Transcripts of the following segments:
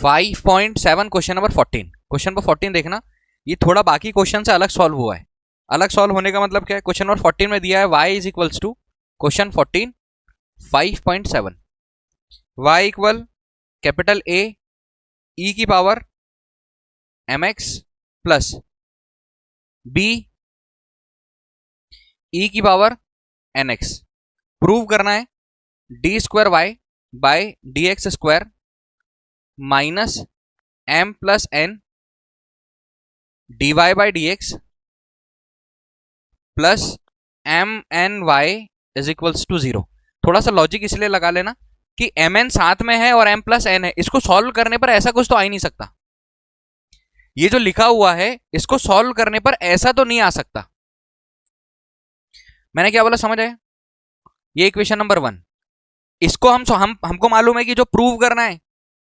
5.7 question number 14। Question number 14 देखना, ये थोड़ा बाकी क्वेश्चन से अलग सॉल्व हुआ है। अलग सॉल्व होने का मतलब क्या है? क्वेश्चन नंबर 14 में दिया है y is equals to question 14 5.7, y equal capital A e की power mx plus b e की पावर nx। प्रूव करना है D square Y by D x square minus M plus N D Y by D x plus M N y is equals to 0। थोड़ा सा logic इसलिए लगा लेना कि M N साथ में है और एम प्लस एन है, इसको सॉल्व करने पर ऐसा कुछ तो आ ही नहीं सकता। ये जो लिखा हुआ है इसको सॉल्व करने पर ऐसा तो नहीं आ सकता। मैंने क्या बोला, समझ आया? ये इक्वेशन नंबर 1, इसको हमको मालूम है कि जो प्रूव करना है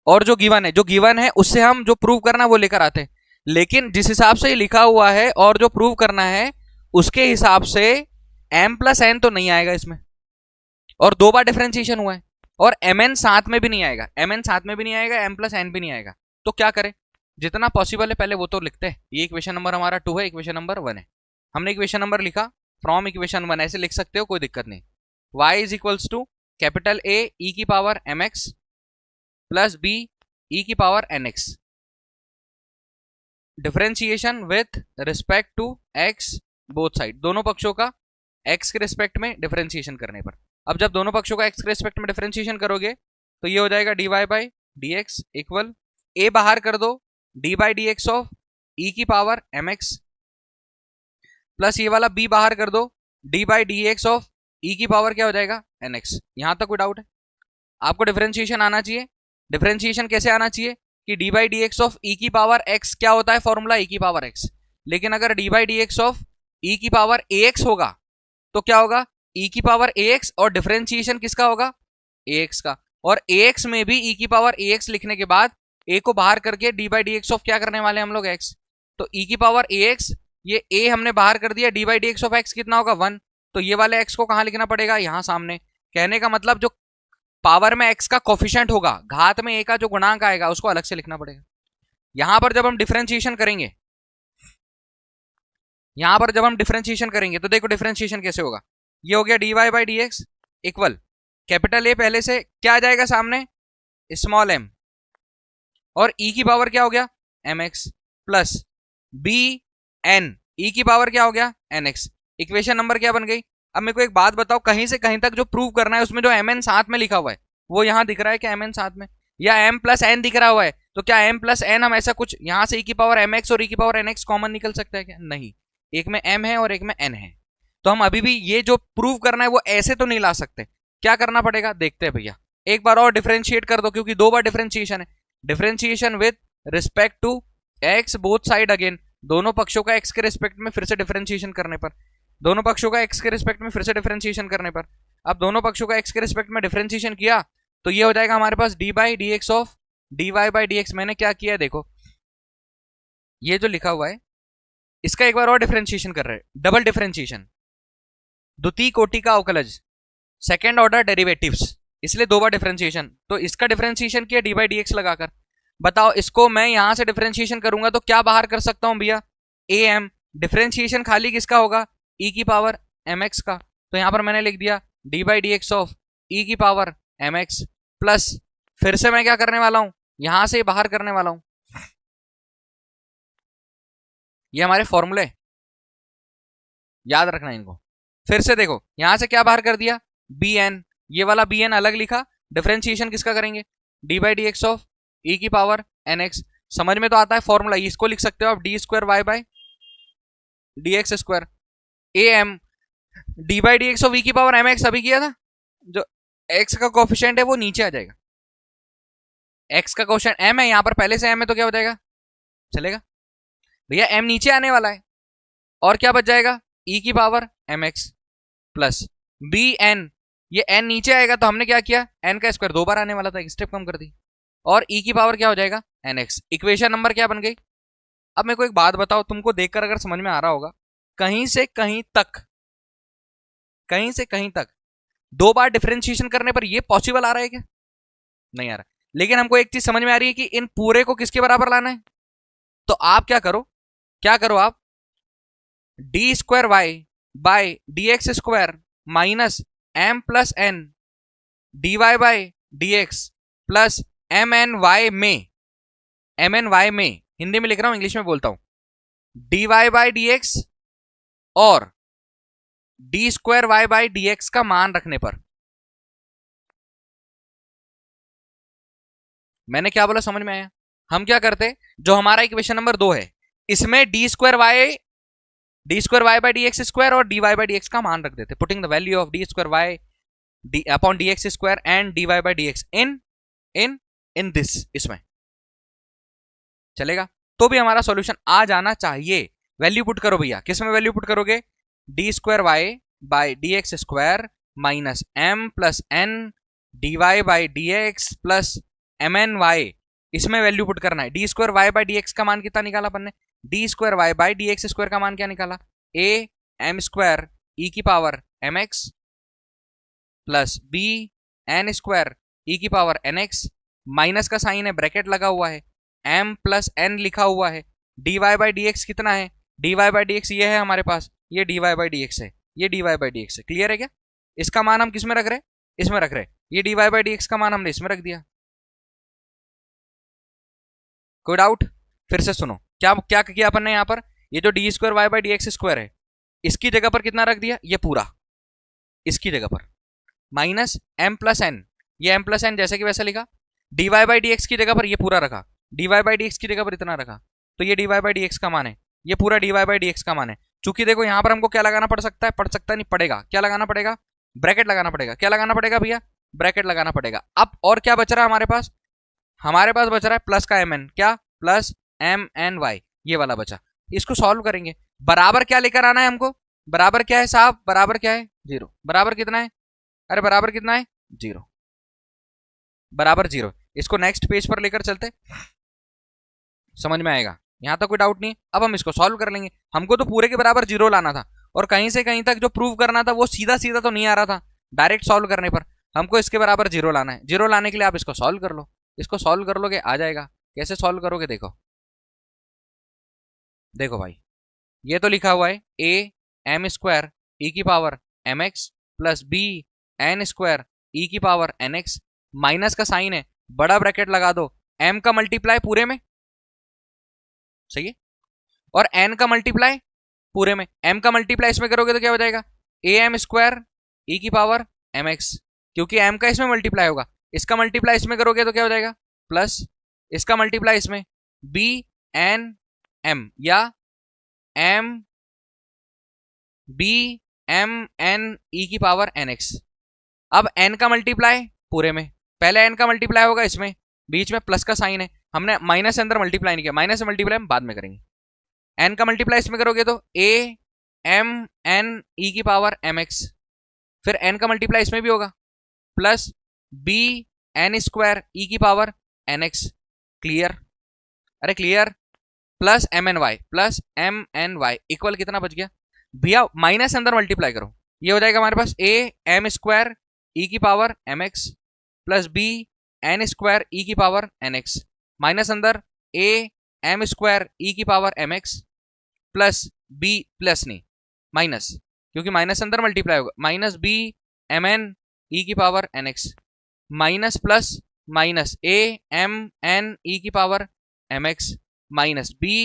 और जो गिवन है उससे हम जो प्रूव करना है वो लेकर आते हैं। लेकिन जिस हिसाब से ये लिखा हुआ है और जो प्रूव करना है उसके हिसाब से m प्लस एन तो नहीं आएगा इसमें, और 2 बार डिफरेंशिएशन हुआ है, और mn साथ में भी नहीं आएगा, m प्लस एन भी नहीं आएगा। तो क्या करें? जितना पॉसिबल है पहले वो तो लिखते हैं। ये इक्वेशन नंबर हमारा 2 है, इक्वेशन नंबर 1 है। हमने इक्वेशन नंबर लिखा फ्रॉम इक्वेशन 1, ऐसे लिख सकते हो, कोई दिक्कत नहीं। y is equals to capital A e की power mx plus b e की power nx, differentiation with respect to x both side, दोनों पक्षों का x के रिस्पेक्ट में डिफरेंशिएशन करने पर। अब जब दोनों पक्षों का x के रिस्पेक्ट में डिफरेंशिएशन करोगे तो ये हो जाएगा dy by D x equal a बाहर कर दो d by D x of e की पावर mx प्लस ये वाला b बाहर कर दो d by D x of e की पावर क्या हो जाएगा nx। यहां तक कोई डाउट है? आपको डिफरेंशिएशन आना चाहिए। डिफरेंशिएशन कैसे आना चाहिए कि d by D x of e की पावर x क्या होता है फॉर्मूला e की पावर x। लेकिन अगर d by D x of e की पावर ax होगा तो क्या होगा? e की पावर ax, और डिफरेंशिएशन किसका होगा? ax का। और ax में भी e की पावर ax लिखने के बाद a को बाहर करके d by D x of क्या करने वाले हैं हम लोग? x। तो e की पावर ax, ये a हमने बाहर कर दिया, d by D x of x कितना होगा? 1। तो ये वाले x को कहां लिखना पड़ेगा? यहां सामने। कहने का मतलब जो पावर में x का कोफिशिएंट होगा, घात में a का जो गुणांक आएगा उसको अलग से लिखना पड़ेगा। यहां पर जब हम डिफरेंशिएशन करेंगे, तो देखो डिफरेंशिएशन कैसे होगा। ये हो गया dy by D x equal capital A पहले से क्या आ जाएगा सामने? स्मॉल m, और e की पावर क्या हो गया? mx plus b n e की पावर क्या हो गया? nx। इक्वेशन नंबर क्या बन गई? अब मेरे को एक बात बताओ, कहीं से कहीं तक जो प्रूव करना है उसमें जो mn साथ में लिखा हुआ है वो यहां दिख रहा है क्या mn साथ में, या m प्लस n दिख रहा हुआ है? तो क्या m प्लस n हम ऐसा कुछ यहां से e की पावर mx और e की पावर nx कॉमन निकल सकता है क्या? नहीं, एक में m है और एक में n है। तो हम अभी भी ये जो प्रूव करना है वो ऐसे तो नहीं ला सकते। क्या करना पड़ेगा देखते हैं भैया। एक बार और डिफरेंशिएट कर दो, क्योंकि 2 बार डिफरेंशिएशन है। Differentiation with respect to x both side, again दोनों पक्षों का x के रिस्पेक्ट में फिर से डिफरेंशिएशन करने पर, दोनों पक्षों का x के रिस्पेक्ट में फिर से डिफरेंशिएशन करने पर, अब दोनों पक्षों का x के रिस्पेक्ट में डिफरेंशिएशन किया तो ये हो जाएगा हमारे पास d by D x of dy by D x. मैंने क्या किया है देखो, ये जो लिखा हुआ है इसका एक बार और डिफरेंशिएशन कर रहे हैं, डबल डिफरेंशिएशन, द्वितीय कोटि का अवकलज, सेकेंड ऑर्डर डेरिवेटिव्स, इसलिए 2 बार डिफरेंशिएशन। तो इसका डिफरेंशिएशन किया dy बाई डी एक्स लगाकर। बताओ इसको मैं यहां से डिफरेंशिएशन करूंगा तो क्या बाहर कर सकता हूं भैया? am। डिफरेंशिएशन खाली किसका होगा? e की पावर mx का। तो यहां पर मैंने लिख दिया d by D x of e की पावर mx प्लस, फिर से मैं क्या करने वाला हूं? यहां से बाहर करने वाला हूं। ये हमारे फॉर्मूले, याद रखना इनको। फिर से देखो यहां से क्या बाहर कर दिया? bn, ये वाला bn अलग लिखा। डिफरेंशिएशन किसका करेंगे? d by D x of e की पावर nx। समझ में तो आता है फॉर्मूला, इसको लिख सकते हो आप d square Y by D x square. am d by D x of e की पावर mx अभी किया था, जो x का कोफिशिएंट है वो नीचे आ जाएगा। x का कोफिशिएंट m है, यहां पर पहले से m है तो क्या हो जाएगा? चलेगा भैया, m नीचे आने वाला है और क्या बच जाएगा? e की पावर mx प्लस bn, ये n नीचे आएगा तो हमने क्या किया? n का स्क्वायर 2 बार आने वाला था, एक स्टेप कम कर दी, और e की पावर क्या हो जाएगा? nx। इक्वेशन नंबर क्या बन गई? अब मेरे को एक बात बताओ, तुमको देखकर अगर समझ में आ रहा होगा, कहीं से कहीं तक 2 बार डिफरेंशिएशन करने पर ये पॉसिबल आ रहा है क्या? नहीं आ रहा। लेकिन हमको एक चीज समझ में आ रही है कि इन पूरे को किसके बराबर लाना है। तो आप क्या करो आप d square Y by D x square minus M plus N D Y by D x plus M N y में, हिंदी में लिख रहा हूं इंग्लिश में बोलता हूं, D Y by D x और D square Y by D x का मान रखने पर। मैंने क्या बोला समझ में आया। हम क्या करते, जो हमारा इक्वेशन नंबर 2 है इसमें D square Y by D x square और D Y by D x का मान रख देते, putting the value of D square Y D upon D x square and D Y by D X in in in this, इसमें चलेगा। तो भी हमारा सॉल्यूशन आ जाना चाहिए। वैल्यू पुट करो भैया, किस में वैल्यू पुट करोगे, D square Y by D x square minus M plus N D Y by D x plus M N Y, इसमें वैल्यू पुट करना है। D square Y by D x का मान कितना निकाला अपन ने, D square Y by D x square का मान क्या निकाला, ए एम स्क्वायर ई की power M x plus B N square ई की पावर एन एक्स, माइनस का साइन है, ब्रैकेट लगा हुआ है, एम प्लस एन लिखा हुआ है, d Y by D x कितना है, d Y by D x ये है हमारे पास, ये d Y by D x है, ये d Y by D x है। क्लियर है क्या। इसका मान हम किस में रख रहे हैं, इसमें रख रहे हैं, ये d Y by D x का मान हमने इसमें रख दिया। कोई डाउट, फिर से सुनो, क्या क्या किया अपन ने यहां पर, ये जो d square Y by D x square है इसकी जगह पर कितना रख दिया, ये पूरा इसकी जगह पर माइनस एम प्लस एन, ये एम प्लस एन जैसे कि वैसे लिखा, d Y by D x की जगह पर ये पूरा रखा, d Y by D x की जगह पर इतना रखा, तो ये d Y by D x का मान है, ये पूरा d Y by D x का मान है। चूंकि देखो यहां पर हमको क्या लगाना पड़ सकता है, पड़ सकता नहीं, पड़ेगा, क्या लगाना पड़ेगा, ब्रैकेट लगाना पड़ेगा, क्या लगाना पड़ेगा भैया, ब्रैकेट लगाना पड़ेगा। अब और क्या बच रहा है हमारे पास, बच रहा है प्लस का एम एन, क्या प्लस एम एन वाई, ये वाला बचा। इसको सॉल्व करेंगे, बराबर क्या लेकर आना है हमको, बराबर क्या है साहब, बराबर क्या है, जीरो, बराबर कितना है, अरे बराबर कितना है, जीरो, बराबर जीरो। इसको नेक्स्ट पेज पर लेकर चलते, समझ में आएगा, यहां तक कोई डाउट नहीं। अब हम इसको सॉल्व कर लेंगे, हमको तो पूरे के बराबर जीरो लाना था और कहीं से कहीं तक जो प्रूव करना था वो सीधा सीधा तो नहीं आ रहा था, डायरेक्ट सॉल्व करने पर हमको इसके बराबर जीरो लाना है। जीरो लाने के लिए आप इसको सॉल्व कर लो, इसको सॉल्व कर लोगे आ जाएगा। कैसे सॉल्व करोगे, देखो देखो भाई, ये तो लिखा हुआ है ए एम स्क्वायर ई की power M x plus B N square ई की पावर एन एक्स, माइनस का साइन है, बड़ा ब्रैकेट लगा दो, एम का मल्टीप्लाई पूरे में, सही है, और एन का मल्टीप्लाई पूरे में, एम का मल्टीप्लाई इसमें करोगे तो क्या हो जाएगा, ए एम स्क्वायर ई की पावर एम एक्स, क्योंकि एम का इसमें मल्टीप्लाई होगा, इसका मल्टीप्लाई इसमें करोगे तो क्या हो जाएगा, प्लस इसका मल्टीप्लाई इसमें बी एन एम या m b M N E की पावर एन एक्स। अब एन का मल्टीप्लाई पूरे में, पहले एन का मल्टीप्लाई होगा इसमें, बीच में प्लस का साइन है, हमने माइनस अंदर मल्टीप्लाई नहीं किया, माइनस से मल्टीप्लाई हम बाद में करेंगे। एन का मल्टीप्लाई इसमें करोगे तो ए एम एन ई की पावर एम एक्स, फिर एन का मल्टीप्लाई इसमें भी होगा, प्लस बी एन स्क्वायर ई की पावर एन एक्स। क्लियर, अरे clear, plus M N y equal कितना बच गया भैया, माइनस अंदर मल्टीप्लाई करो, ये हो जाएगा हमारे पास ए एम स्क्वायर ई की power M x plus B N square ई की पावर एन एक्स, माइनस अंदर ए एम स्क्वायर ई की power M x plus B, plus नहीं माइनस, क्योंकि माइनस अंदर मल्टीप्लाई होगा, minus B M N E की power N x minus plus minus A M N E की power M X minus B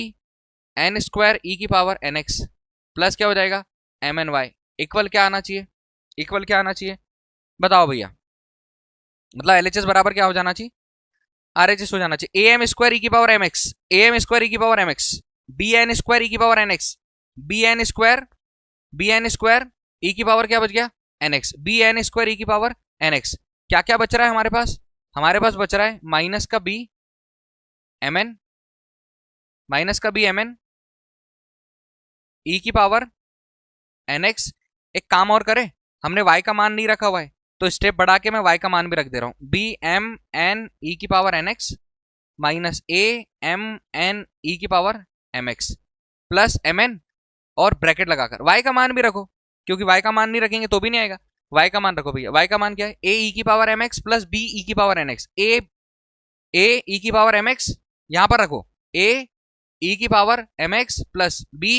N square ई की power N x plus क्या हो जाएगा एम एन वाई, इक्वल क्या आना चाहिए, इक्वल क्या आना चाहिए बताओ भैया, मतलब एलएचएस बराबर क्या हो जाना चाहिए, आरएचएस हो जाना चाहिए, ए एम स्क्वायर ई की power M X, A M square ई की power M X, B N square ई की power N X, B N square ई की पावर क्या बच गया N X, B N square ई की पावर एन एक्स। क्या क्या बच रहा है हमारे पास बच रहा है माइनस का बी एम एन, माइनस का बी एम एन ई की पावर एन एक्स। एक काम और करें, हमने y का मान नहीं रखा हुआ है तो स्टेप बढ़ा के मैं y का मान भी रख दे रहा हूं, बी एम एन ई की power N x minus A M N E की power M x plus M N और ब्रैकेट लगाकर y का मान भी रखो, क्योंकि y का मान नहीं रखेंगे तो भी नहीं आएगा, y का मान रखो भैया, y का मान क्या है, ए ई की power M x plus b e की power N x, a a e की पावर एम एक्स, यहां पर रखो ए ई की power M x plus b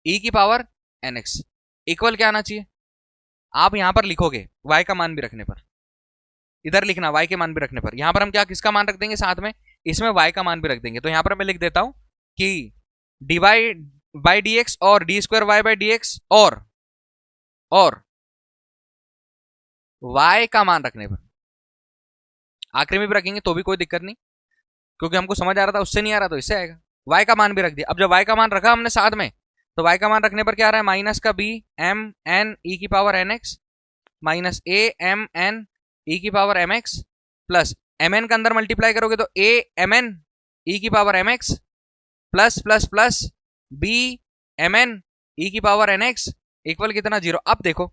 e की पावर एन एक्स इक्वल क्या आना चाहिए? आप यहां पर लिखोगे y का मान भी रखने पर, इधर लिखना y के मान भी रखने पर, यहां पर हम क्या किसका मान रख देंगे साथ में, इसमें y का मान भी रख देंगे। तो यहां पर मैं लिख देता हूं कि dy बाई डी एक्स और D square Y by D x और y का मान रखने पर, आखिरी में भी रखेंगे तो भी कोई दिक्कत नहीं, क्योंकि हमको समझ आ रहा था उससे नहीं आ रहा तो इससे आएगा। y का मान भी रख दिया। अब जब y का मान रखा हमने साथ में, तो y का मान रखने पर क्या आ रहा है, माइनस का बी एम एन ई की power N x minus A M N E की power M x plus M N का अंदर मल्टीप्लाई करोगे तो ए एम एन ई की power M x plus plus plus b M N E की power N x equal कितना, 0। अब देखो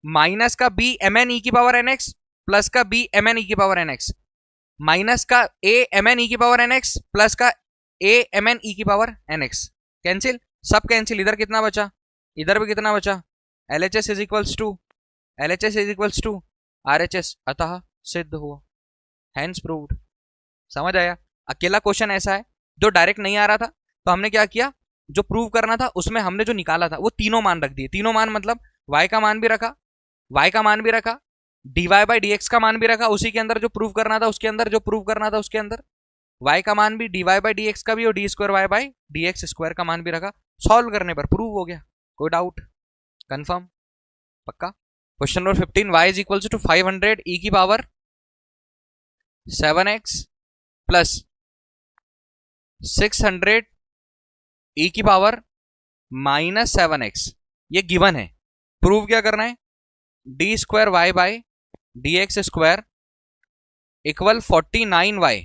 माइनस का बी एम एन ई की पावर एन एक्स प्लस का बी एम एन ई की पावर एन एक्स माइनस का ए M N E की पावर एन एक्स प्लस का ए एम एन ई की पावर एन एक्स, कैंसिल, सब cancel. इधर कितना बचा, इधर भी कितना बचा, L H S is equals to L H S is equals to R H S, अतः सिद्ध हुआ, हैंस प्रूव्ड। समझ आया? अकेला क्वेश्चन ऐसा है जो डायरेक्ट नहीं आ रहा था, तो हमने क्या किया, जो प्रूव करना था उसमें हमने जो निकाला था वो तीनों मान रख दिए। तीनों मान मतलब y का मान भी रखा, y का मान भी रखा, dy बाई डी एक्स का मान भी रखा, उसी के अंदर जो प्रूव करना था उसके अंदर, जो प्रूव करना था उसके अंदर y का मान भी, dy बाई डी एक्स का भी और D square Y by D x square का मान भी रखा। सॉल्व करने पर प्रूव हो गया, कोई डाउट? कंफर्म, पक्का? Question number 15, y is equal to 500 e की पावर 7x प्लस 600 e की पावर माइनस 7x, ये गिवन है। प्रूव क्या करना है, D square Y by D x square equal 49y,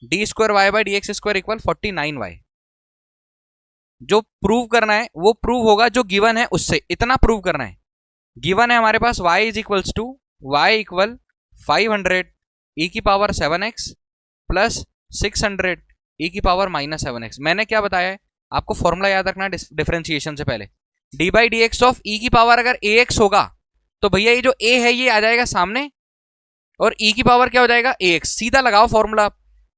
d square Y by D x square equal 49y। जो prove करना है वो प्रूव होगा जो गिवन है उससे, इतना प्रूव करना है। गिवन है हमारे पास y is equals to y equal 500 e की पावर 7x प्लस 600 e की पावर माइनस 7x। मैंने क्या बताया है आपको, फॉर्मूला याद रखना डिफरेंशिएशन से पहले, D by D x of E की पावर अगर ए एक्स होगा तो भैया ये जो a है ये आ जाएगा सामने, और e की पावर क्या हो जाएगा, ए एक्स। सीधा लगाओ formula,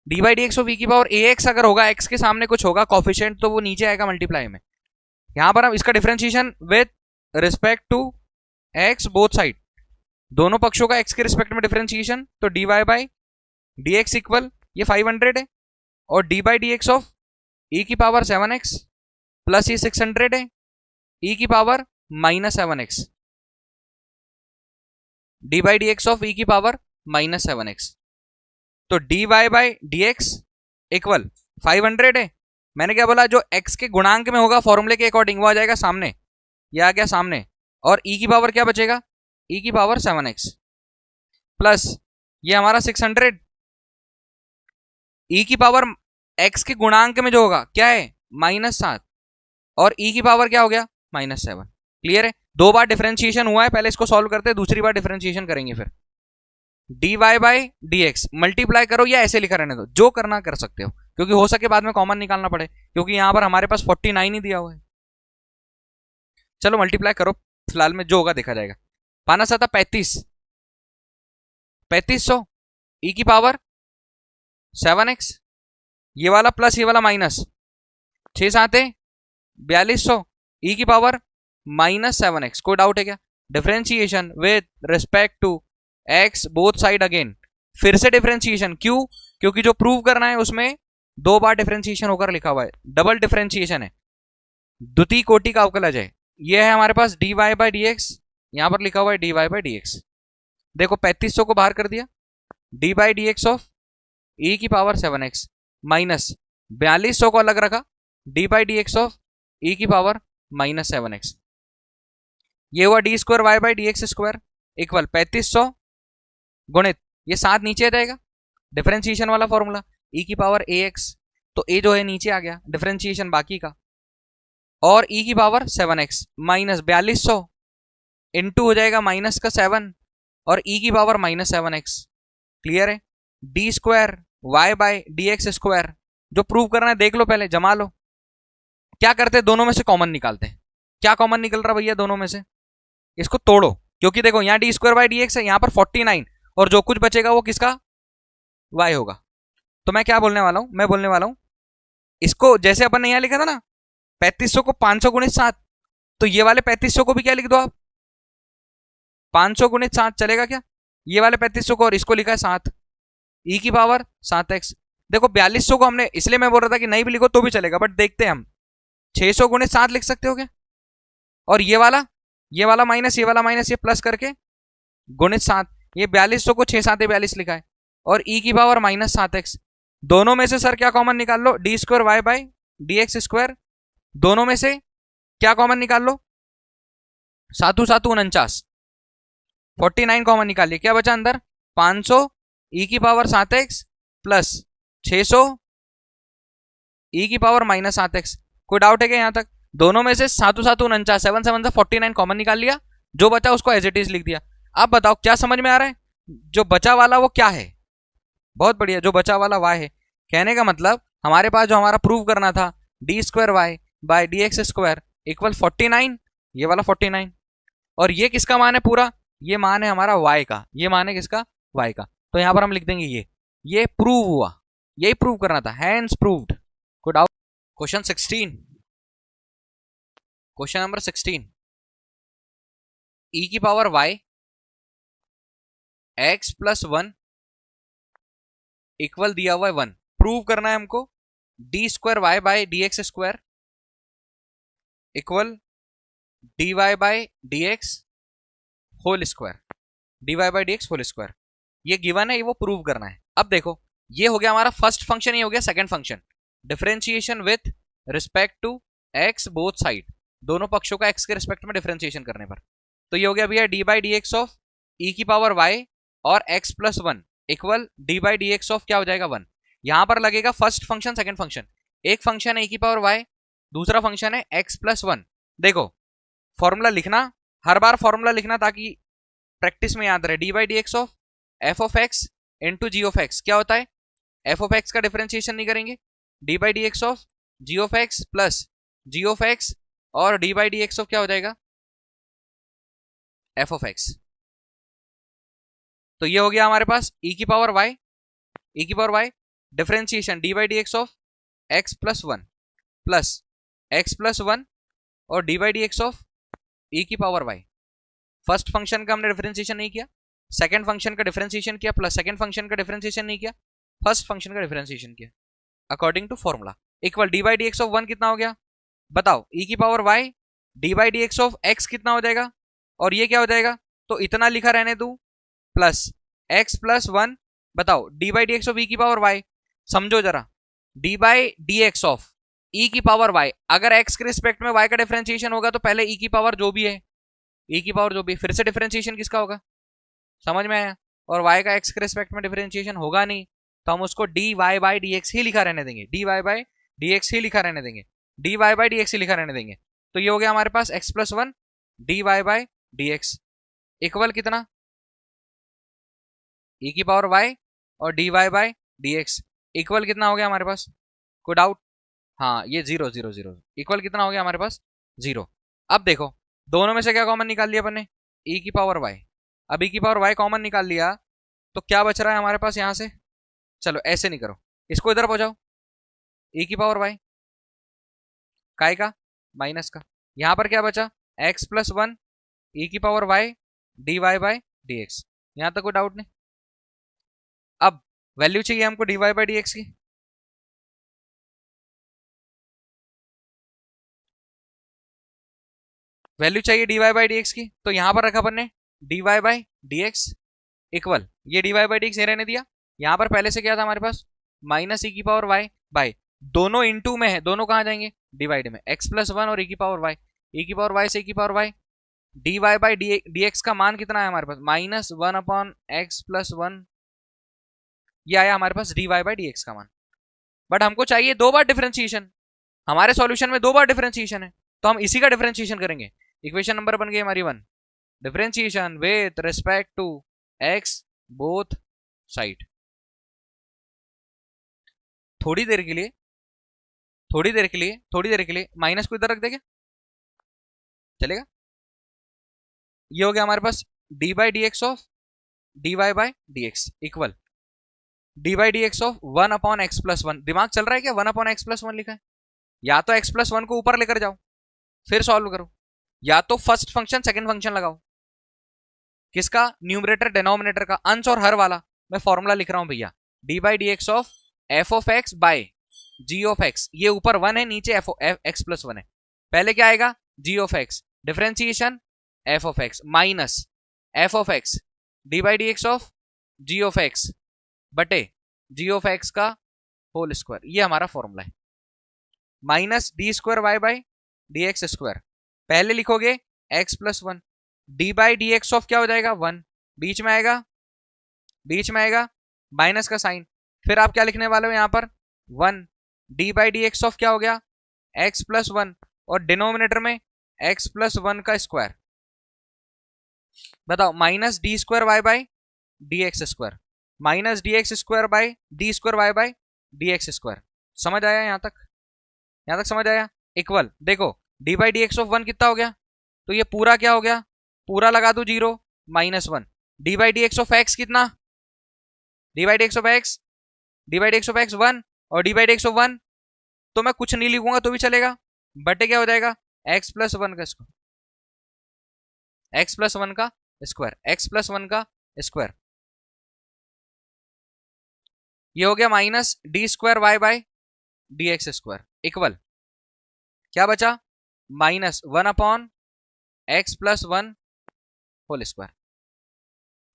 D by D x of E की पावर ए एक्स अगर होगा, x के सामने कुछ होगा कॉफिशिएंट, तो वो नीचे आएगा मल्टीप्लाई में। यहां पर हम इसका differentiation with respect to x both side, दोनों पक्षों का x के रिस्पेक्ट में डिफरेंशिएशन, तो dy by D x equal ये 500 है, और D by D x of e की पावर 7x प्लस ये 600 है e की power minus 7x, D by D x of e की पावर माइनस 7x। तो dy by D x equal 500 है, मैंने क्या बोला, जो x के गुणांक में होगा फॉर्मूले के अकॉर्डिंग वो आ जाएगा सामने, ये आ गया सामने, और e की पावर क्या बचेगा, e की पावर 7x प्लस ये हमारा 600, e की पावर x के गुणांक में जो होगा क्या है, -7, और e की पावर क्या हो गया, -7। क्लियर है? दो बार डिफरेंशिएशन हुआ है, पहले इसको सॉल्व करते हैं, दूसरी बार डिफरेंशिएशन करेंगे। फिर dy by D x multiply करो या ऐसे लिखा रहने दो, जो करना कर सकते हो, क्योंकि हो सके बाद में कॉमन निकालना पड़े, क्योंकि यहां पर हमारे पास 49 ही दिया हुआ है। चलो मल्टीप्लाई करो, फिलहाल में जो होगा देखा जाएगा। 5 7 35, 3500 e की पावर 7x, ये वाला प्लस ये वाला माइनस, 6 7 4200 e की पावर माइनस 7x। कोई डाउट है क्या? Differentiation with respect to x both side again, फिर से डिफरेंशिएशन, क्यों? क्योंकि जो प्रूव करना है उसमें दो बार डिफरेंशिएशन होकर लिखा हुआ है, डबल डिफरेंशिएशन है, द्वितीय कोटि का अवकलज है। ये है हमारे पास dy बाई डी एक्स, यहां पर लिखा हुआ है dy बाई डी एक्स। देखो 3500 को बाहर कर दिया, d by D x of e की पावर 7x माइनस 4200 को अलग रखा, d by D x of e की पावर माइनस 7x। ये हुआ d square Y by D x square equal 3500 गुणित ये 7 नीचे आ जाएगा, डिफरेंशिएशन वाला फॉर्मूला, e की पावर ax, तो a जो है नीचे आ गया, डिफरेंशिएशन बाकी का, और e की पावर 7x माइनस 4200 इंटू हो जाएगा माइनस का 7 और e की पावर माइनस 7x। क्लियर है? D square Y by D x square, जो प्रूव करना है देख लो, पहले जमा लो। क्या करते हैं, दोनों में से कॉमन निकालते हैं। क्या कॉमन निकल रहा भैया दोनों में से, इसको तोड़ो, क्योंकि देखो यहाँ D square by D x है, यहाँ पर 49, और जो कुछ बचेगा वो किसका, y होगा। तो मैं क्या बोलने वाला हूं, मैं बोलने वाला हूं इसको जैसे अपन ने यहां लिखा था ना 3500 को 500 गुणित 7, तो ये वाले 3500 को भी क्या लिख दो आप 500 गुणित 7 चलेगा क्या? ये वाले 3500 को और इसको लिखा है 7 ई की पावर 7x। देखो 4200 को हमने इसलिए मैं बोल रहा था कि नहीं भी लिखो तो भी चलेगा, बट देखते हैं हम 600 गुणित 7 लिख सकते हो क्या? और ये वाला माइनस ये वाला माइनस ये प्लस करके गुणित 7, ये 4200 को 6 7 42 लिखा है और ई की पावर -7x। दोनों में से सर क्या कॉमन निकाल लो, D square Y by D x square, दोनों में से क्या कॉमन निकाल लो, 7 7 49, 49 कॉमन निकालिए, क्या बचा अंदर 500 ई की पावर 7x प्लस 600 ई की पावर -7x। कोई डाउट है क्या यहां तक? दोनों में से 7 7 49, 7 7 49 कॉमन निकाल लिया, जो बचा उसको एज इट इज लिख दिया। अब बताओ क्या समझ में आ रहा है? जो बचा वाला वो क्या है? बहुत बढ़िया, जो बचा वाला y है। कहने का मतलब हमारे पास जो हमारा प्रूव करना था d square Y by D x square equal 49, ये वाला 49, और ये किसका मान है पूरा? ये मान है हमारा y का, ये मान है किसका? y का। तो यहां पर हम लिख देंगे ये प्रूव हुआ, यही प्रूव करना था, hence proved. Good out. Question 16, question number 16, e की power y x plus 1 equal दिया हुआ है 1, प्रूव करना है हमको d square Y by D x square equal d Y by D x whole square, d Y by D x whole square. ये given है, ये वो प्रूव करना है। अब देखो ये हो गया हमारा फर्स्ट फंक्शन, ये हो गया second function, differentiation with respect to x both side, दोनों पक्षों का एक्स के रिस्पेक्ट में डिफरेंशिएशन करने पर। तो ये हो गया भैया D by D x of E की पावर वाई और X plus 1 equal D by D x of क्या हो जाएगा 1। यहां पर लगेगा फर्स्ट फंक्शन सेकंड फंक्शन, एक फंक्शन है ई की पावर वाई, दूसरा फंक्शन है एक्स प्लस 1। देखो फॉर्मूला लिखना, हर बार फॉर्मूला लिखना ताकि प्रैक्टिस में याद रहे। D by D x of F of X into G of X क्या होता है? एफ ऑफ एक्स का डिफरेंशिएशन नहीं करेंगे, D by D x of ji of X plus G of x और D by D x of क्या हो जाएगा? F of X. तो ये हो गया हमारे पास ई की पावर वाई, ई की power Y differentiation D by D x of X plus 1 plus X plus 1 और D by D x of E की पावर वाई। फर्स्ट फंक्शन का हमने डिफरेंशिएशन नहीं किया, सेकंड फंक्शन का डिफरेंशिएशन किया, प्लस सेकंड फंक्शन का डिफरेंशिएशन नहीं किया, फर्स्ट फंक्शन का डिफरेंशिएशन किया according to formula. Equal D by D x of 1 कितना हो गया बताओ? ई की power y d by D x of x कितना हो जाएगा, और ये क्या हो जाएगा? तो इतना लिखा रहने दू प्लस एक्स प्लस 1, बताओ D by D x of E की पावर वाई। समझो जरा, D by D x of E की पावर वाई, अगर एक्स के रिस्पेक्ट में वाई का डिफरेंशिएशन होगा तो पहले ई की पावर जो भी है, ई की पावर जो भी, फिर से डिफरेंशिएशन किसका होगा? समझ में आया? और वाई का एक्स के रिस्पेक्ट में डिफरेंशिएशन होगा नहीं, तो हम उसको d Y by D x ही लिखा रहने देंगे, d Y by D x ही लिखा रहने देंगे, d Y by D x ही लिखा रहने देंगे। तो ये हो गया हमारे पास x plus 1 d Y by D x equal कितना? ई की पावर वाई और D Y by D x equal कितना हो गया हमारे पास? कोई डाउट? हाँ, ये 0 0 0 इक्वल कितना हो गया हमारे पास? 0। अब देखो दोनों में से क्या कॉमन निकाल लिया अपन ने? ई की पावर वाई। अब ई की पावर वाई कॉमन निकाल लिया तो क्या बच रहा है हमारे पास यहां से? चलो ऐसे नहीं करो, इसको इधर पहुंचाओ, ई की पावर वाई काय का माइनस का, यहां पर क्या बचा? एक्स प्लस 1 ई की power y d Y by D x. यहां तक कोई डाउट नहीं? अब वैल्यू चाहिए हमको d Y by D x की, वैल्यू चाहिए d Y by D x की, तो यहां पर रखा अपन ने d Y by D x equal, ये d Y by D x रहने दिया, यहां पर पहले से क्या था हमारे पास? माइनस ई की पावर वाई बाई, दोनों इंटू में है, दोनों कहां जाएंगे? डिवाइड में, एक्स प्लस 1 और ई की पावर वाई, ई की पावर वाई से ई की power y, d Y by D x का मान कितना है हमारे पास? -1 अपॉन एक्स प्लस 1, ये आया हमारे पास d Y by D x का मान। बट हमको चाहिए 2 बार डिफरेंशिएशन, हमारे सॉल्यूशन में 2 बार डिफरेंशिएशन है, तो हम इसी का डिफरेंशिएशन करेंगे। इक्वेशन नंबर बन गई हमारी 1, differentiation with respect to x both side. थोड़ी देर के लिए, थोड़ी देर के लिए, थोड़ी देर के लिए माइनस को इधर रख देंगे, चलेगा? ये हो गया हमारे पास d by D x of d Y by D x equal D by D x of 1/x+1। दिमाग चल रहा है क्या? 1/x+1 लिखा है, या तो x+1 को ऊपर लेकर जाओ फिर सॉल्व करो, या तो फर्स्ट फंक्शन सेकंड फंक्शन लगाओ। किसका? न्यूमरेटर डिनोमिनेटर का, अंश और हर वाला। मैं फॉर्मूला लिख रहा हूं भैया, D by D x of F of x by g of x. ये ऊपर 1 है, नीचे x+1 है। पहले क्या आएगा? G of x, differentiation f of x minus f of x d by D x of ji of x बटे g of x का होल स्क्वायर। ये हमारा फॉर्मूला है, minus d square Y by D x square. पहले लिखोगे x+1, d by D x of क्या हो जाएगा? 1, बीच में आएगा माइनस का साइन। फिर आप क्या लिखने वाले हो यहां पर? 1, d by D x of क्या हो गया? x+1, और डिनोमिनेटर में x+1 का स्क्वायर। बताओ, minus d square Y by D x square, minus d x square by d square Y by D x square. समझ आया यहां तक? समझ आया? इक्वल, देखो d by D x of 1 कितना हो गया? तो ये पूरा क्या हो गया? पूरा लगा दो 0 -1। D by D x of x कितना? D by D x of x, d by D x of x 1, और D by D x of 1 तो मैं कुछ नहीं लिखूंगा तो भी चलेगा, बटे क्या हो जाएगा? x+1 का स्क्वायर, x+1 का स्क्वायर, x+1 का स्क्वायर। ये हो गया minus d square Y by D x square equal क्या बचा? -1/x+1 whole square.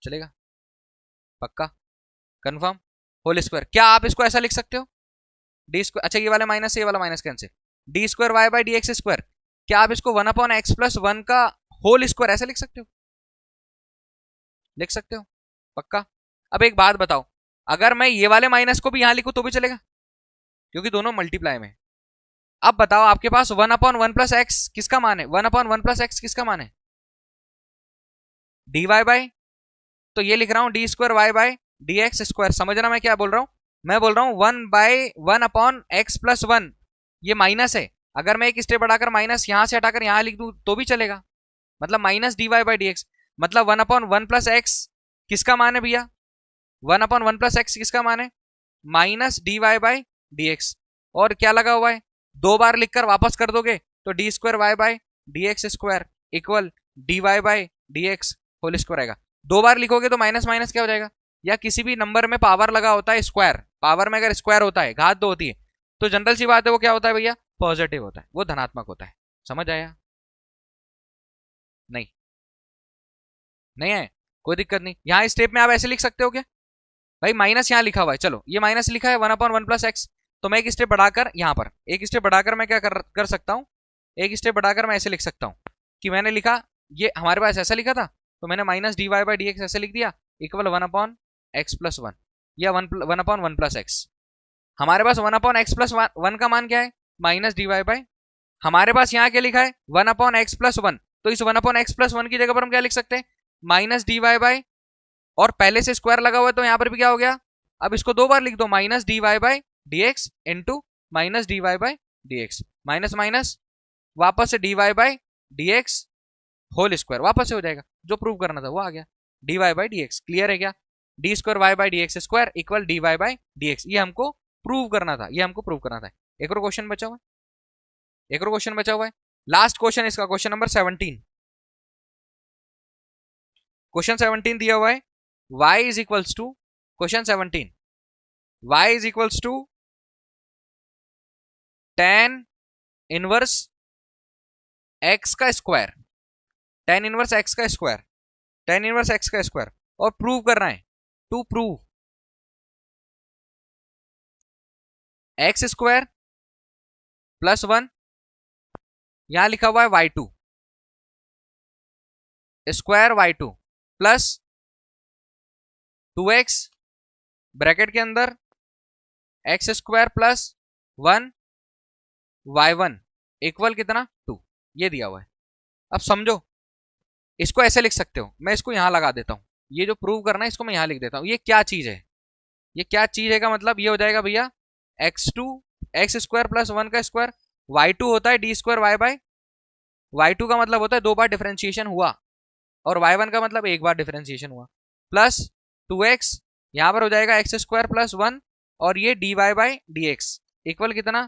चलेगा? पक्का? कंफर्म? Whole square. क्या आप इसको ऐसा लिख सकते हो? डी स्क्वायर, अच्छा ये वाला माइनस से ये वाला minus cancel, d square Y by D x square. क्या आप इसको 1/x+1 का होल स्क्वायर ऐसा लिख सकते हो? लिख सकते हो? पक्का? अब एक बात बताओ, अगर मैं ये वाले माइनस को भी यहां लिखूं तो भी चलेगा, क्योंकि दोनों मल्टीप्लाई में। अब बताओ, आपके पास 1/1+x किसका मान है? 1/1+x किसका मान है? डी वाई बाई, तो ये लिख रहा हूं d square Y by D x square. समझना मैं क्या बोल रहा हूं? मैं बोल रहा हूं 1/1/x+1, ये माइनस है। अगर मैं एक स्टेप बढ़ाकर माइनस यहां से हटाकर यहां लिख दूं तो भी चलेगा, मतलब minus d Y by D x. मतलब 1/1+x किसका मान है भैया? 1/1+x किसका मान है? Minus d Y by D x. और क्या लगा हुआ है? 2 बार लिखकर वापस कर दोगे तो d square Y by D x square equal d Y by D x whole square आएगा। 2 बार लिखोगे तो माइनस माइनस क्या हो जाएगा? या किसी भी नंबर में पावर लगा होता है स्क्वायर, पावर में अगर स्क्वायर होता है, घात 2 होती है, तो जनरल सी बात है वो क्या होता है भैया? पॉजिटिव होता है, वो धनात्मक होता है। समझ आया? नहीं? नहीं है? कोई दिक्कत नहीं। यहां स्टेप में आप ऐसे लिख सकते हो क्या? भाई माइनस यहां लिखा हुआ है, चलो ये माइनस लिखा है 1/1+x, तो मैं एक स्टेप बढ़ाकर यहां पर एक स्टेप बढ़ाकर मैं क्या कर सकता हूं? एक स्टेप बढ़ाकर मैं ऐसे लिख सकता हूं कि मैंने लिखा, ये हमारे पास ऐसा लिखा था तो मैंने minus d Y by D x ऐसे लिख दिया इक्वल 1/x+1 या 1/1+x। हमारे पास 1/x+1 का मान क्या है? माइनस डी वाई बाई, हमारे पास यहाँ क्या लिखा है? 1/x+1, तो इस 1/x+1 की जगह पर हम क्या लिख सकते हैं? माइनस डी वाई बाई, और पहले से स्क्वायर लगा हुआ है तो यहाँ पर भी क्या हो गया? अब इसको 2 बार लिख दो, minus d Y by D x into minus d Y by D x, minus minus वापस से d Y by D x whole square वापस से हो जाएगा। जो प्रूव करना था वो आ गया, d Y by D x. Clear है क्या? D square Y by D x square equal d Y by D x, ये हमको प्रूव करना था, ये हमको प्रूव करना था। एक और क्वेश्चन बचा हुआ है, एक और क्वेश्चन बचा हुआ है, लास्ट क्वेश्चन इसका, क्वेश्चन नंबर 17। क्वेश्चन 17 दिया हुआ है y is equals to, question 17, y is equals to tan inverse x का स्क्वायर, tan इनवर्स x का स्क्वायर, tan इनवर्स x का स्क्वायर, और प्रूव करना है, to prove x square plus 1, यहां लिखा हुआ है y2 square y2 plus 2x bracket के अंदर x square plus 1 y1 equal कितना? 2। ये दिया हुआ है। अब समझो, इसको ऐसे लिख सकते हो, मैं इसको यहां लगा देता हूं, ये जो प्रूव करना है इसको मैं यहां लिख देता हूं। ये क्या चीज है? ये क्या चीज है का मतलब ये हो जाएगा भैया x2 x स्क्वायर प्लस 1 का स्क्वायर, y2 होता है D square Y by, y2 का मतलब होता है 2 बार डिफरेंशिएशन हुआ, और y1 का मतलब 1 बार डिफरेंशिएशन हुआ, प्लस 2x यहां पर हो जाएगा एक्स स्क्वायर प्लस 1 और ये dy by D x equal कितना,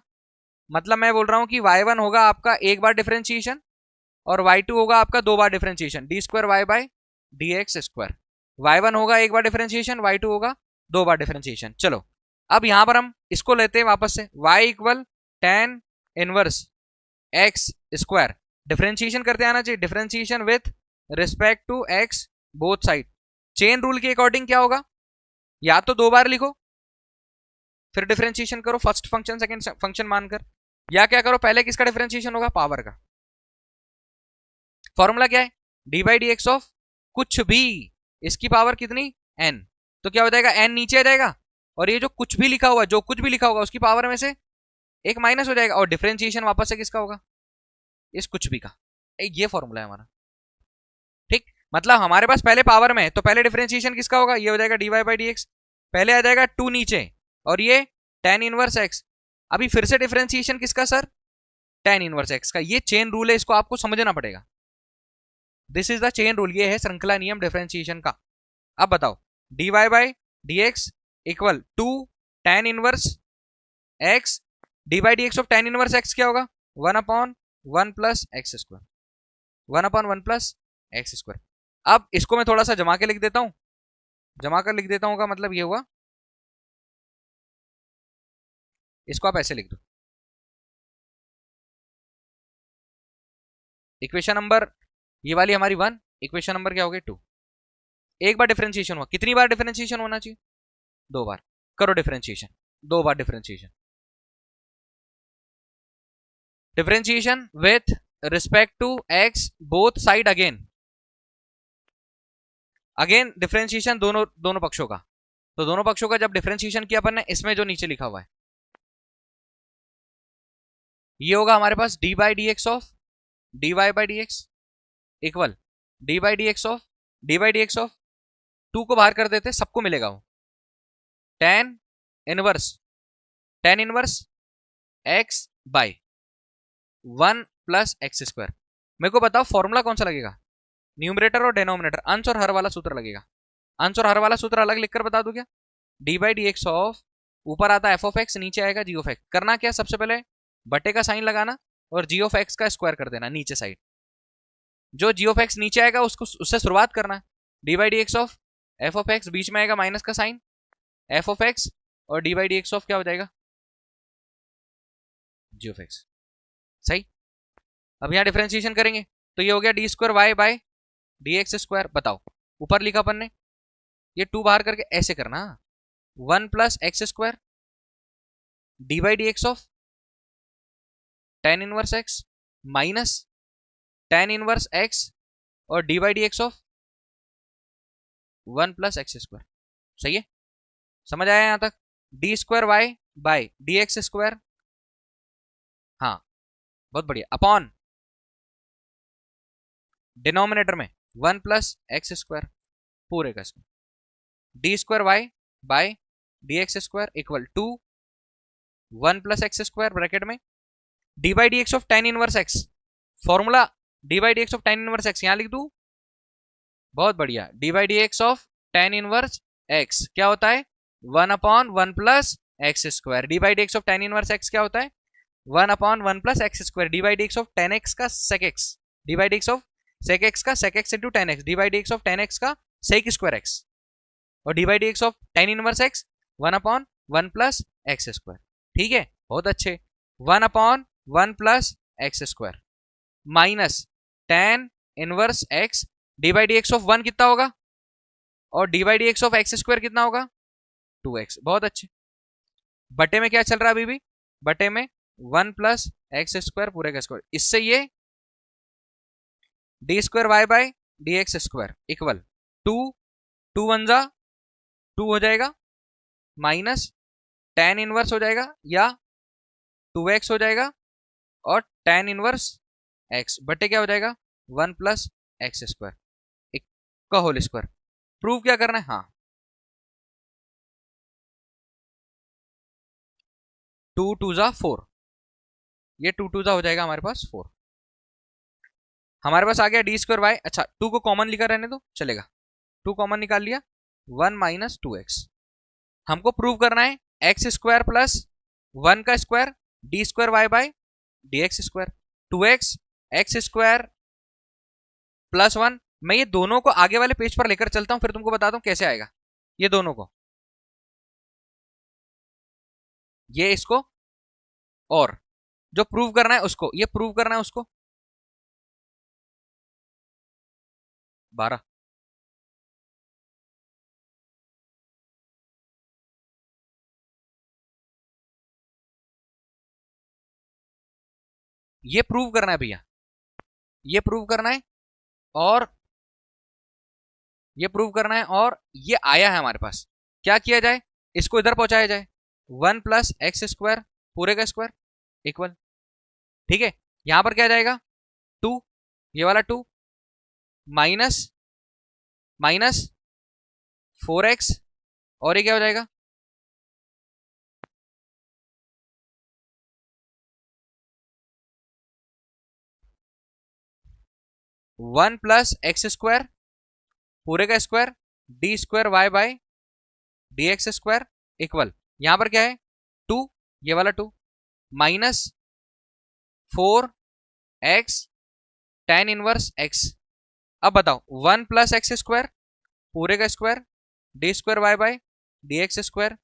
मतलब मैं बोल रहा हूं कि y1 होगा आपका एक बार डिफरेंशिएशन और y2 होगा आपका दो बार differentiation, d square Y by D x square. y1 होगा एक बार डिफरेंशिएशन, y2 होगा दो बार डिफरेंशिएशन। चलो अब यहां पर हम इसको लेते हैं वापस से, y equal tan inverse x square, differentiation करते आना चाहिए, differentiation with respect to x both side. Chain rule के अकॉर्डिंग क्या होगा, या तो दो बार लिखो फिर डिफरेंशिएशन करो फर्स्ट फंक्शन सेकंड फंक्शन मानकर, या क्या करो पहले किसका डिफरेंशिएशन होगा, पावर का। फॉर्मूला क्या है, d by D x of कुछ भी, इसकी पावर कितनी n, तो क्या हो जाएगा n नीचे आ जाएगा और ये जो कुछ भी लिखा हुआ, जो कुछ भी लिखा होगा उसकी पावर में से एक माइनस हो जाएगा और डिफरेंशिएशन वापस से किसका होगा, इस कुछ भी का। ये फॉर्मूला है हमारा, ठीक। मतलब हमारे पास पहले पावर में है तो पहले डिफरेंशिएशन किसका होगा, ये हो जाएगा d Y by D x, पहले आ जाएगा 2 नीचे और ये tan इनवर्स x। अभी फिर से डिफरेंशिएशन किसका सर, tan इनवर्स x का। ये चेन रूल है, इसको आपको समझना पड़ेगा। This is the chain rule, ये है श्रृंखला नियम डिफरेंशिएशन का। अब बताओ dy by D x equal 2 tan inverse x, D by D x of tan inverse x क्या होगा, 1/1 plus x square, 1/1 plus x square. अब इसको मैं थोड़ा सा जमा के लिख देता हूं, जमा कर लिख देता हूं का मतलब ये हुआ, इसको आप ऐसे लिख दो, इक्वेशन नंबर ये वाली हमारी 1, इक्वेशन नंबर क्या हो गई 2। एक बार डिफरेंशिएशन हुआ, कितनी बार डिफरेंशिएशन होना चाहिए, दो बार। करो डिफरेंशिएशन, दो बार differentiation, differentiation with respect to x both side, again again differentiation दोनों पक्षों का। तो दोनों पक्षों का जब डिफरेंशिएशन किया अपन ने, इसमें जो नीचे लिखा हुआ है ये होगा हमारे पास d by D x of d Y by D x equal D by D x of d by D x of 2 को बाहर कर देते, सबको मिलेगा वो tan inverse x by 1 plus x square. मेरे को बताओ फॉर्मूला कौन सा लगेगा, न्यूमरेटर और डेनोमिनेटर, अंश और हर वाला सूत्र लगेगा। अंश और हर वाला सूत्र अलग लिखकर बता दो क्या, D by D x of ऊपर आता है एफ ऑफ एक्स, नीचे आएगा जी ऑफ एक्स। करना क्या, सबसे पहले बटे का साइन लगाना और जी ऑफ एक्स का स्क्वायर कर देना नीचे साइड। जो जी ऑफ एक्स नीचे आएगा उसको उससे शुरुआत करना है, d by D x of F of x, बीच में आएगा माइनस का साइन एफ ऑफ एक्स और D by D x of क्या हो जाएगा, जी ऑफ एक्स। सही। अब यहां डिफरेंशिएशन करेंगे तो ये हो गया d square Y by D x square. बताओ ऊपर लिखा अपन ने, ये 2 बाहर करके ऐसे करना, 1 plus x square d by D x of tan inverse x minus tan inverse x और D by D x of 1 plus x square. सही है, समझ आया यहां तक, d square Y by D x square, हाँ बहुत बढ़िया, अपॉन डिनोमिनेटर में 1 प्लस एक्स स्क्वायर पूरे का square, d square Y by D x square equal to 1 plus x square bracket में d by D x of tan inverse x, formula D by D x of tan inverse x यहां लिख दू, बहुत बढ़िया, d by D x of tan inverse x क्या होता है 1/1 plus x square, d by D x of tan inverse x क्या होता है 1/1 plus x square, d by D x of tan x का sec x, D by D x of sec x का sec x into tan x, D by D x of tan x का sec square x और D by D x of tan inverse x 1/1 plus x square. ठीक है, बहुत अच्छे, 1/1 plus x square minus tan inverse x, D by D x of 1 कितना होगा और D by D x of x square कितना होगा 2x। बहुत अच्छे, बटे में क्या चल रहा है अभी भी, बटे में 1 प्लस एक्स स्क्वायर पूरे का स्क्वायर, इससे ये d square Y by D x square equal 2 1 जा 2 हो जाएगा माइनस tan इनवर्स हो जाएगा या 2x हो जाएगा और tan इनवर्स x बटे क्या हो जाएगा 1 प्लस एक्स स्क्वायर का होल स्क्वायर। प्रूव क्या करना है, हाँ 2 2 जा 4, ये 2 2 जा हो जाएगा हमारे पास 4, हमारे पास आ गया डी स्क्वायर वाई। अच्छा 2 को कॉमन लिखा रहने दो चलेगा, 2 कॉमन निकाल लिया 1 माइनस 2x हमको प्रूव करना है एक्स स्क्वायर प्लस 1 का square d square Y by D x square, 2x x square plus 1। मैं ये दोनों को आगे वाले पेज पर लेकर चलता हूं, फिर तुमको बताता हूं कैसे आएगा ये दोनों को, ये इसको, और जो प्रूव करना है उसको, ये प्रूव करना है उसको। 12 ये प्रूव करना है भैया, ये प्रूव करना है, और ये प्रूव करना है, और ये आया है हमारे पास। क्या किया जाए, इसको इधर पहुंचाया जाए, 1 प्लस एक्स स्क्वायर पूरे का स्क्वायर इक्वल, ठीक है। यहां पर क्या जाएगा 2, ये वाला 2 माइनस माइनस 4x, और ये क्या हो जाएगा 1 प्लस एक्स स्क्वायर पूरे का square d square Y by D x square equal, यहां पर क्या है 2, ये वाला 2 minus 4x tan inverse x। अब बताओ 1 प्लस एक्स स्क्वायर पूरे का square d square Y by D x square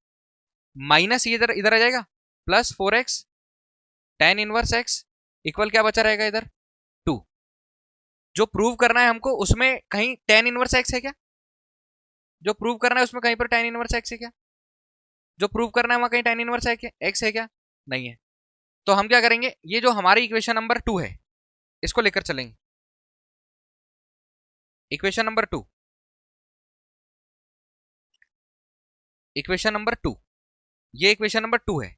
minus ये इधर इधर आ जाएगा plus 4x tan inverse x equal क्या बचा रहेगा इधर 2। जो प्रूव करना है हमको उसमें कहीं tan इनवर्स x है क्या, जो प्रूव करना है उसमें कहीं पर tan इनवर्स x है क्या, जो प्रूव करना है वहां कहीं tan इनवर्स है क्या, x है क्या, नहीं है। तो हम क्या करेंगे, ये जो हमारी इक्वेशन नंबर 2 है इसको लेकर चलेंगे, इक्वेशन नंबर 2, इक्वेशन नंबर 2, ये इक्वेशन नंबर 2 है,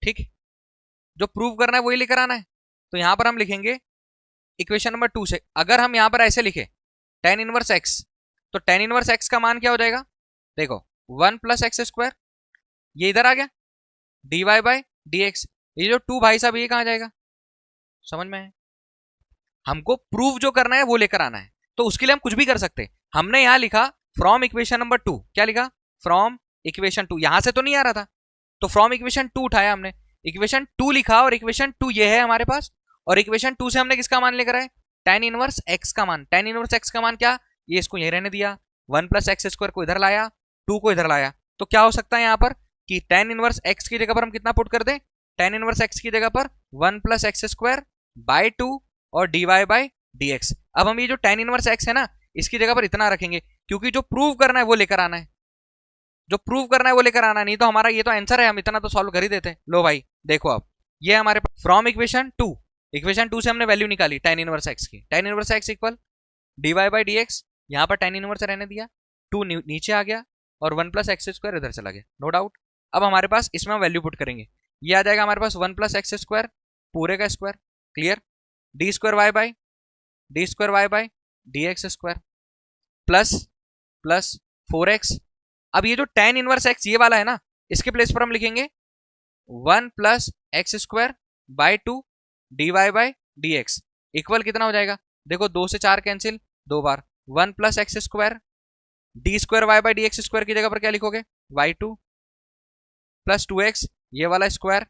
ठीक। जो प्रूव करना है वही लेकर आना है, तो यहां पर हम लिखेंगे इक्वेशन नंबर 2 से, अगर हम यहां पर ऐसे लिखे tan इनवर्स x, तो tan इनवर्स x का मान क्या हो जाएगा, देखो 1 प्लस एक्स स्क्वायर, ये इधर आ गया dy बाई dx, ये जो 2 भाई साहब ये कहां जाएगा, समझ में है। हमको प्रूव जो करना है वो लेकर आना है, तो उसके लिए हम कुछ भी कर सकते हैं। हमने यहां लिखा फ्रॉम इक्वेशन नंबर 2, क्या लिखा फ्रॉम इक्वेशन 2, यहां से तो नहीं आ रहा था, तो फ्रॉम इक्वेशन 2 उठाया हमने, इक्वेशन 2 लिखा, और इक्वेशन 2 ये है हमारे पास, और इक्वेशन 2 से हमने किसका मान लेकर आए tan इनवर्स x का मान, tan इनवर्स x का मान क्या, ये इसको यही रहने दिया, 1 प्लस एक्स स्क्वायर को इधर लाया, 2 को इधर लाया, तो क्या हो सकता है यहां पर कि tan इनवर्स x की जगह पर हम कितना पुट कर दें, tan इनवर्स x की जगह पर 1 प्लस एक्स स्क्वायर बाई 2 और dy बाई dx। अब हम ये जो tan इनवर्स x है ना इसकी जगह पर इतना रखेंगे, क्योंकि जो प्रूव करना है वो लेकर आना है, जो प्रूव करना है वो लेकर आना है, नहीं तो हमारा ये तो आंसर है, हम इतना तो सॉल्व कर ही देते हैं। लो भाई देखो, अब ये हमारे पास फ्रॉम इक्वेशन 2, इक्वेशन 2 से हमने वैल्यू निकाली tan इनवर्स x की, tan inverse x equal dy by dx, यहां पर tan इनवर्स रहने दिया, 2 नीचे आ गया, और 1 प्लस एक्स स्क्वायर इधर चला गया, नो डाउट। अब हमारे पास इसमें हम वैल्यू पुट करेंगे, ये आ जाएगा हमारे पास 1 प्लस एक्स स्क्वायर पूरे का square, clear, d square Y by D x square plus plus 4x। अब ये जो tan इनवर्स x ये वाला है ना, इसके प्लेस पर हम लिखेंगे 1 plus x square by 2 d Y by D x equal कितना हो जाएगा, देखो 2 से 4 कैंसिल, 2 बार 1 plus x square d square Y by D x square की जगह पर क्या लिखोगे y2 प्लस 2x, ये वाला स्क्वायर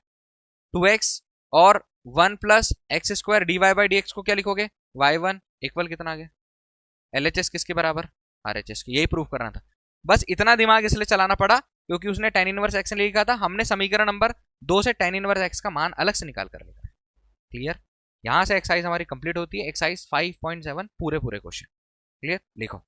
2x, और 1 plus x square d Y by D x को क्या लिखोगे y1 इक्वल कितना आ गया, LHS किसके बराबर, RHS की। यही प्रूफ करना था, बस इतना दिमाग इसलिए चलाना पड़ा क्योंकि उसने tan इनवर्स x लिखा था, हमने समीकरण नंबर 2 से tan इनवर्स x का मान अलग से निकाल कर लिखा है, क्लियर। यहां से एक्सरसाइज हमारी कंप्लीट होती है, एक्सरसाइज 5.7 पूरे क्वेश्चन, क्लियर, लिखो।